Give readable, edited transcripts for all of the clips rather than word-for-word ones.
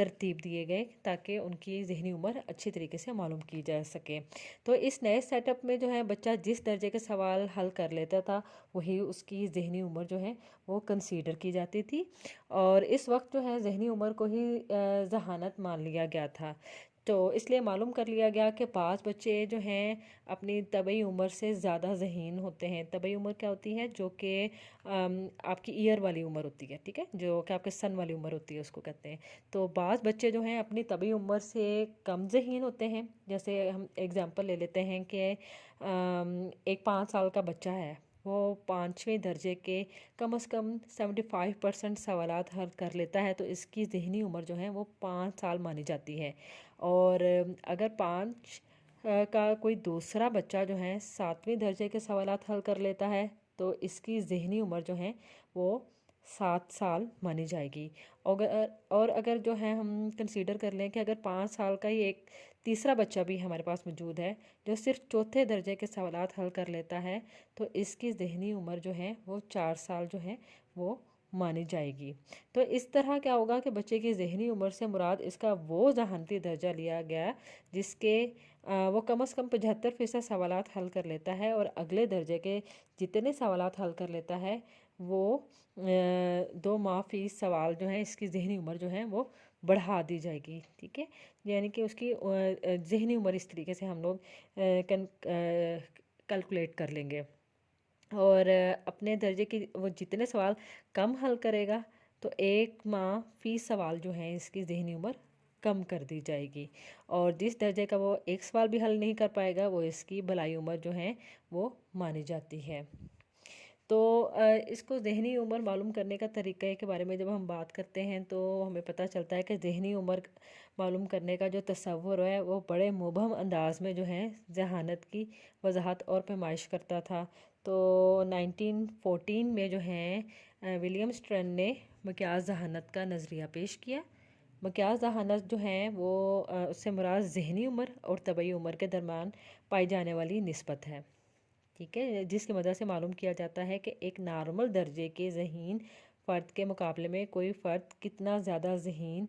ترتیب دیے گئے تاکہ ان کی ذہنی عمر اچھی طریقے سے معلوم کی جا سکے۔ تو اس نئے سیٹ اپ میں جو ہے بچہ جس درجے کے سوال حل کر لیتا تھا وہی اس کی ذہنی عمر جو ہے وہ کنسیڈر کی جاتی تھی، اور اس وقت جو ہے ذہنی عمر کو ہی ذہانت مان لیا گیا تھا۔ تو اس لیے معلوم کر لیا گیا کہ بعض بچے جو ہیں اپنی طبعی عمر سے زیادہ ذہین ہوتے ہیں۔ طبعی عمر کیا ہوتی ہے؟ جو کہ آپ کی ایئر والی عمر ہوتی ہے، ٹھیک ہے، جو کہ آپ کے سن والی عمر ہوتی ہے اس کو کہتے ہیں۔ تو بعض بچے جو ہیں اپنی طبعی عمر سے کم ذہین ہوتے ہیں، جیسے ہم ایگزامپل لے لیتے ہیں کہ ایک 5 سال کا بچہ ہے، وہ 5ویں درجے کے کم از کم 75% سوالات حل کر لیتا ہے، تو اس کی ذہنی عمر جو ہے وہ 5 سال مانی جاتی ہے۔ اور اگر 5 کا کوئی دوسرا بچہ جو ہے 7ویں درجے کے سوالات حل کر لیتا ہے تو اس کی ذہنی عمر جو ہے وہ 7 سال مانی جائے گی۔ اور اگر جو ہے ہم کنسیڈر کر لیں کہ اگر 5 سال کا ہی ایک تیسرا بچہ بھی ہمارے پاس موجود ہے جو صرف 4تھے درجے کے سوالات حل کر لیتا ہے تو اس کی ذہنی عمر جو ہے وہ 4 سال جو ہے وہ مانی جائے گی۔ تو اس طرح کیا ہوگا کہ بچے کی ذہنی عمر سے مراد اس کا وہ ذہانتی درجہ لیا گیا جس کے وہ کم از کم 75% سوالات حل کر لیتا ہے، اور اگلے درجے کے جتنے سوالات حل کر لیتا ہے وہ 2 ماہ فی سوال جو ہے اس کی ذہنی عمر جو ہے وہ بڑھا دی جائے گی، ٹھیک ہے، یعنی کہ اس کی ذہنی عمر اس طریقے سے ہم لوگ کیلکولیٹ کر لیں گے۔ اور اپنے درجے کی وہ جتنے سوال کم حل کرے گا تو 1 ماہ فی سوال جو ہے اس کی ذہنی عمر کم کر دی جائے گی، اور جس درجے کا وہ ایک سوال بھی حل نہیں کر پائے گا وہ اس کی بلائی عمر جو ہے وہ مانی جاتی ہے۔ تو اس کو ذہنی عمر معلوم کرنے کا طریقہ کے بارے میں جب ہم بات کرتے ہیں تو ہمیں پتہ چلتا ہے کہ ذہنی عمر معلوم کرنے کا جو تصور ہے وہ بڑے مبہم انداز میں جو ہے ذہانت کی وضاحت اور پیمائش کرتا تھا۔ تو 1914 میں جو ہیں ولیم اسٹرن نے مقیاس ذہانت کا نظریہ پیش کیا۔ مقیاس ذہانت جو ہیں وہ اس سے مراد ذہنی عمر اور طبعی عمر کے درمیان پائی جانے والی نسبت ہے، ٹھیک ہے، جس کی مدد سے معلوم کیا جاتا ہے کہ ایک نارمل درجے کے ذہین فرد کے مقابلے میں کوئی فرد کتنا زیادہ ذہین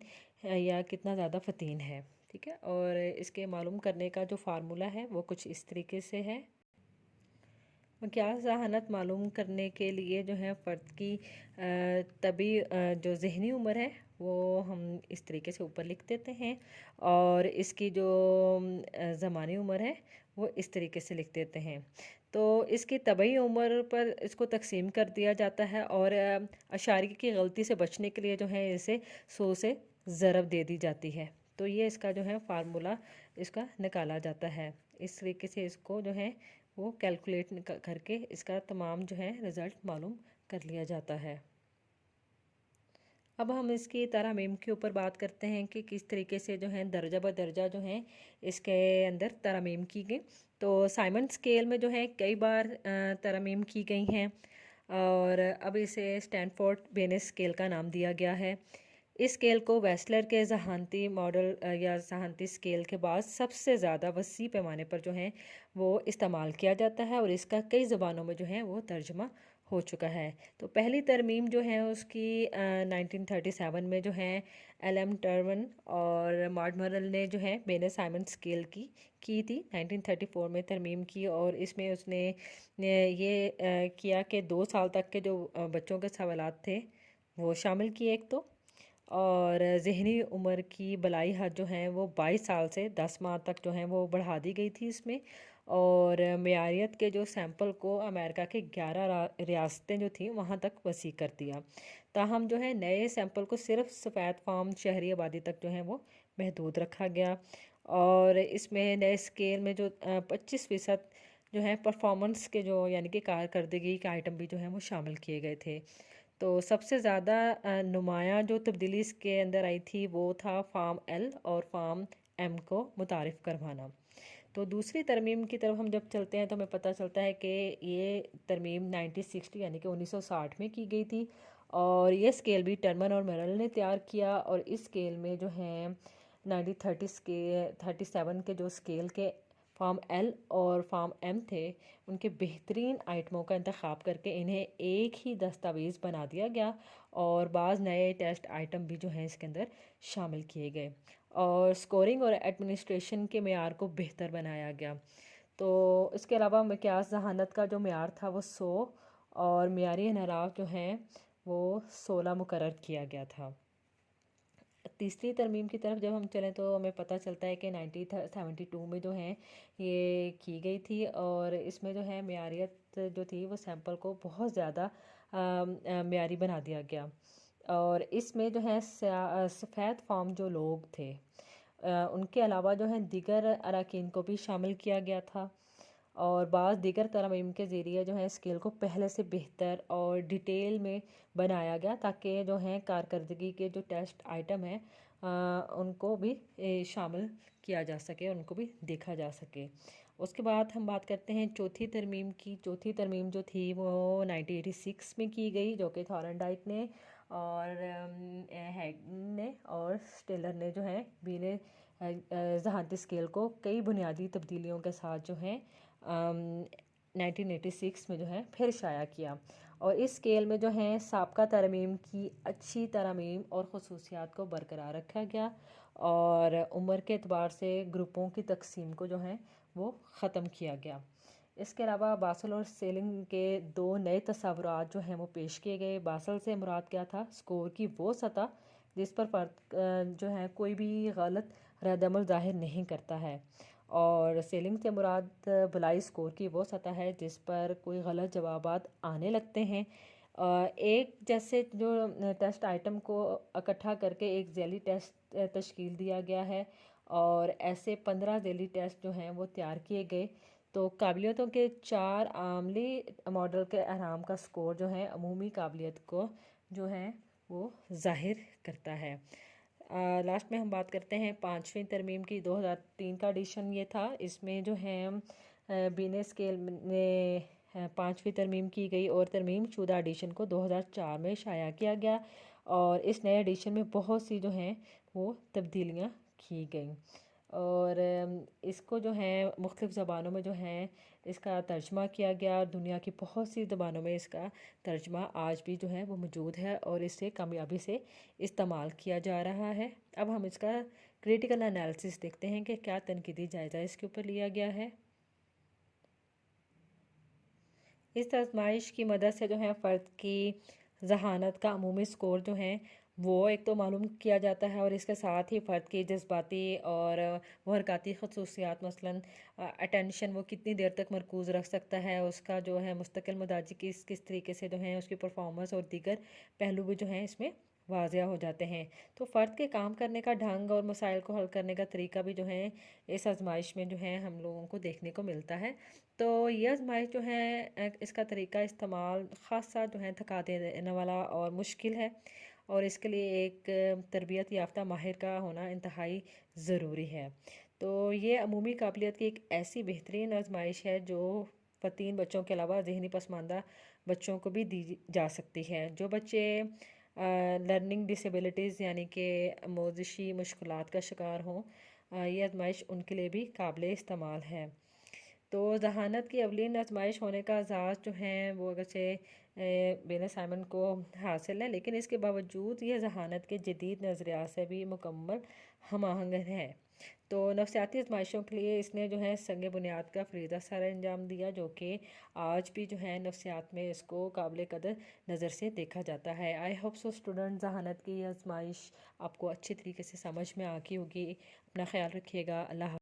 یا کتنا زیادہ فطین ہے، ٹھیک ہے۔ اور اس کے معلوم کرنے کا جو فارمولہ ہے وہ کچھ اس طریقے سے ہے۔ مقیاس ذہانت معلوم کرنے کے لیے جو ہے فرد کی طبعی جو ذہنی عمر ہے وہ ہم اس طریقے سے اوپر لکھ دیتے ہیں، اور اس کی جو زمانی عمر ہے وہ اس طریقے سے لکھ دیتے ہیں۔ تو اس کی طبعی عمر پر اس کو تقسیم کر دیا جاتا ہے، اور اشاریہ کی غلطی سے بچنے کے لیے جو ہے اسے 100 سے ضرب دے دی جاتی ہے۔ تو یہ اس کا جو ہے فارمولہ اس کا نکالا جاتا ہے، اس طریقے سے اس کو جو ہے وہ کیلکولیٹ کر کے اس کا تمام جو ہے رزلٹ معلوم کر لیا جاتا ہے۔ اب ہم اس کی ترامیم کے اوپر بات کرتے ہیں کہ کس طریقے سے جو ہے درجہ بدرجہ جو ہیں اس کے اندر ترامیم کی گئی۔ تو سائمن اسکیل میں جو ہے کئی بار ترامیم کی گئی ہیں، اور اب اسے اسٹینفورڈ بینس اسکیل کا نام دیا گیا ہے۔ اس اسکیل کو ویسلر کے ذہانتی ماڈل یا ذہانتی اسکیل کے بعد سب سے زیادہ وسیع پیمانے پر جو ہے وہ استعمال کیا جاتا ہے، اور اس کا کئی زبانوں میں جو ہے وہ ترجمہ ہو چکا ہے۔ تو پہلی ترمیم جو ہے اس کی 1937 میں جو ہے ایل ایم ٹرون اور مارڈمرل نے جو ہے بینس سائمن اسکیل کی تھی۔ 1934 میں ترمیم کی، اور اس میں اس نے یہ کیا کہ 2 سال تک کے جو بچوں کے سوالات تھے وہ شامل کیے ایک تو، اور ذہنی عمر کی بلائی حد جو ہیں وہ 22 سال سے 10 ماہ تک جو ہیں وہ بڑھا دی گئی تھی اس میں، اور معیاریت کے جو سیمپل کو امریکہ کے 11 ریاستیں جو تھیں وہاں تک وسیع کر دیا۔ تاہم جو ہے نئے سیمپل کو صرف سفید فام شہری آبادی تک جو ہے وہ محدود رکھا گیا، اور اس میں نئے اسکیل میں جو 25% جو ہے پرفارمنس کے جو یعنی کہ کارکردگی کے آئٹم بھی جو ہیں وہ شامل کیے گئے تھے۔ تو سب سے زیادہ نمایاں جو تبدیلی اس کے اندر آئی تھی وہ تھا فارم ایل اور فارم ایم کو متعارف کروانا۔ تو دوسری ترمیم کی طرف ہم جب چلتے ہیں تو ہمیں پتہ چلتا ہے کہ یہ ترمیم 1960 یعنی کہ 1960 میں کی گئی تھی، اور یہ اسکیل بھی ٹرمن اور میرل نے تیار کیا، اور اس اسکیل میں جو ہیں 1937 کے جو اسکیل کے فارم ایل اور فارم ایم تھے ان کے بہترین آئٹموں کا انتخاب کر کے انہیں ایک ہی دستاویز بنا دیا گیا، اور بعض نئے ٹیسٹ آئٹم بھی جو ہیں اس کے اندر شامل کیے گئے، اور سکورنگ اور ایڈمنسٹریشن کے معیار کو بہتر بنایا گیا۔ تو اس کے علاوہ مقیاس ذہانت کا جو معیار تھا وہ 100 اور معیاری انحراف جو ہیں وہ 16 مقرر کیا گیا تھا۔ تیسری ترمیم کی طرف جب ہم چلیں تو ہمیں پتہ چلتا ہے کہ 1972 میں جو ہیں یہ کی گئی تھی، اور اس میں جو ہے معیاریت جو تھی وہ سیمپل کو بہت زیادہ معیاری بنا دیا گیا، اور اس میں جو ہے سفید فام جو لوگ تھے ان کے علاوہ جو ہے دیگر اراکین کو بھی شامل کیا گیا تھا، اور بعض دیگر ترمیم کے ذریعے جو ہے اسکیل کو پہلے سے بہتر اور ڈیٹیل میں بنایا گیا، تاکہ جو ہیں کارکردگی کے جو ٹیسٹ آئٹم ہیں ان کو بھی شامل کیا جا سکے، ان کو بھی دیکھا جا سکے۔ اس کے بعد ہم بات کرتے ہیں چوتھی ترمیم کی۔ چوتھی ترمیم جو تھی وہ 1986 میں کی گئی، جو کہ تھارنڈائٹ نے اور ہیگن نے اور سٹیلر نے جو ہے بینے ذہانتی اسکیل کو کئی بنیادی تبدیلیوں کے ساتھ جو ہیں 1986 میں جو ہے پھر شائع کیا، اور اس اسکیل میں جو ہیں سابقہ ترمیم کی اچھی ترمیم اور خصوصیات کو برقرار رکھا گیا، اور عمر کے اعتبار سے گروپوں کی تقسیم کو جو ہے وہ ختم کیا گیا۔ اس کے علاوہ باسل اور سیلنگ کے 2 نئے تصورات جو ہیں وہ پیش کیے گئے۔ باسل سے مراد کیا تھا؟ اسکور کی وہ سطح جس پر فرد جو ہے کوئی بھی غلط رد عمل ظاہر نہیں کرتا ہے، اور سیلنگ سے مراد بلائی اسکور کی وہ سطح ہے جس پر کوئی غلط جوابات آنے لگتے ہیں۔ ایک جیسے جو ٹیسٹ آئٹم کو اکٹھا کر کے ایک ذیلی ٹیسٹ تشکیل دیا گیا ہے، اور ایسے 15 ذیلی ٹیسٹ جو ہیں وہ تیار کیے گئے۔ تو قابلیتوں کے 4 عملی ماڈل کے اہرام کا سکور جو ہے عمومی قابلیت کو جو ہے وہ ظاہر کرتا ہے۔ لاسٹ میں ہم بات کرتے ہیں 5ویں ترمیم کی۔ 2003 کا ایڈیشن یہ تھا، اس میں جو ہے بینے اسکیل میں 5ویں ترمیم کی گئی، اور ترمیم شدہ ایڈیشن کو 2004 میں شائع کیا گیا، اور اس نئے ایڈیشن میں بہت سی جو ہیں وہ تبدیلیاں کی گئیں، اور اس کو جو ہے مختلف زبانوں میں جو ہیں اس کا ترجمہ کیا گیا، اور دنیا کی بہت سی زبانوں میں اس کا ترجمہ آج بھی جو ہے وہ موجود ہے، اور اس سے کامیابی سے استعمال کیا جا رہا ہے۔ اب ہم اس کا کریٹیکل انالیسس دیکھتے ہیں کہ کیا تنقیدی جائزہ اس کے اوپر لیا گیا ہے۔ اس آزمائش کی مدد سے جو ہے فرد کی ذہانت کا عمومی سکور جو ہے وہ ایک تو معلوم کیا جاتا ہے، اور اس کے ساتھ ہی فرد کی جذباتی اور وہ حرکاتی خصوصیات، مثلاً اٹینشن وہ کتنی دیر تک مرکوز رکھ سکتا ہے، اس کا جو ہے مستقل مزاجی کس طریقے سے جو ہے اس کی پرفارمنس، اور دیگر پہلو بھی جو ہیں اس میں واضح ہو جاتے ہیں۔ تو فرد کے کام کرنے کا ڈھنگ اور مسائل کو حل کرنے کا طریقہ بھی جو ہے اس آزمائش میں جو ہے ہم لوگوں کو دیکھنے کو ملتا ہے۔ تو یہ آزمائش جو ہے اس کا طریقہ استعمال خاصا جو ہے تھکا دینے والا اور مشکل ہے، اور اس کے لیے ایک تربیت یافتہ ماہر کا ہونا انتہائی ضروری ہے۔ تو یہ عمومی قابلیت کی ایک ایسی بہترین آزمائش ہے جو فطین بچوں کے علاوہ ذہنی پسماندہ بچوں کو بھی دی جا سکتی ہے۔ جو بچے لرننگ ڈسیبلٹیز یعنی کہ آموزشی مشکلات کا شکار ہوں، یہ آزمائش ان کے لیے بھی قابل استعمال ہے۔ تو ذہانت کی اولین آزمائش ہونے کا اعزاز جو ہیں وہ اگرچہ بینے سائمن کو حاصل ہے، لیکن اس کے باوجود یہ ذہانت کے جدید نظریات سے بھی مکمل ہم آہنگ ہے۔ تو نفسیاتی آزمائشوں کے لیے اس نے جو ہے سنگ بنیاد کا فریضہ سر انجام دیا، جو کہ آج بھی جو ہے نفسیات میں اس کو قابل قدر نظر سے دیکھا جاتا ہے۔ آئی ہوپ سو اسٹوڈنٹ ذہانت کی آزمائش آپ کو اچھی طریقے سے سمجھ میں آ گئی ہوگی۔ اپنا خیال رکھیے گا۔ اللہ حافظ۔